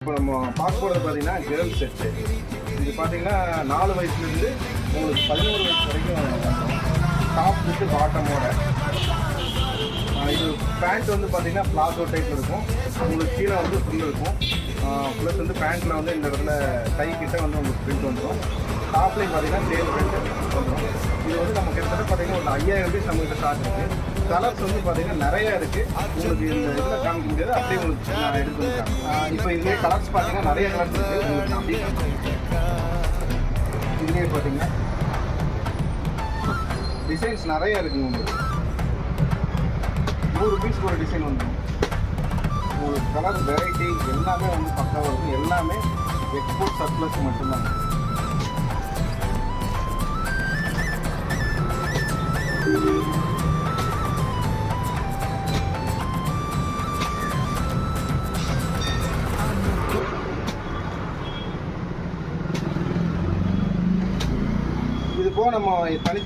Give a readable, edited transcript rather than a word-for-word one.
இப்போ நம்ம பார்க்க போகிறது பார்த்தீங்கன்னா கேர்ள் செட்டு. இது பார்த்தீங்கன்னா 4 வயசுலேருந்து உங்களுக்கு 11 வயசு வரைக்கும் டாப் விட்டு பாட்டமோட. இது பேண்ட் வந்து பார்த்தீங்கன்னா பிளாசோ டைப் இருக்கும். உங்களுக்கு கீழே வந்து ஃபுல் இருக்கும். ப்ளஸ் வந்து பேண்ட்டில் வந்து இந்த இடத்துல கை கிட்ட வந்து உங்களுக்கு பிரிண்ட் வந்துடும். டாப்லேயும் பார்த்தீங்கன்னா சேல் பிரிண்ட் வந்துடும். இது வந்து நம்ம கிட்டத்தட்ட பார்த்தீங்கன்னா ஒரு 5000 ரூபீஸ் நம்மகிட்ட ஸ்டார்ட் இருக்குது. கலர்ஸ் வந்து பார்த்தீங்கன்னா நிறையா இருக்குது. உங்களுக்கு இந்த இதில் காமிக்க முடியாது, அப்படியே உங்களுக்கு நான் எடுத்து வந்துருக்கேன். இப்போ இதுலேயே கலர்ஸ் பார்த்தீங்கன்னா நிறைய கலர்ஸ் இருக்குது. உங்களுக்கு நான் அப்படியே இதுலேயே பார்த்தீங்கன்னா டிசைன்ஸ் நிறையா இருக்குங்க. உங்களுக்கு 100 பீஸ்க்கு ஒரு டிசைன் வந்துடும். உங்களுக்கு கலர் வெரைட்டி எல்லாமே வந்து பக்காவாக இருக்கும். எல்லாமே எக்ஸ்போர்ட் சர்ப்ளஸ் மட்டும்தான். இது போக நம்ம தனி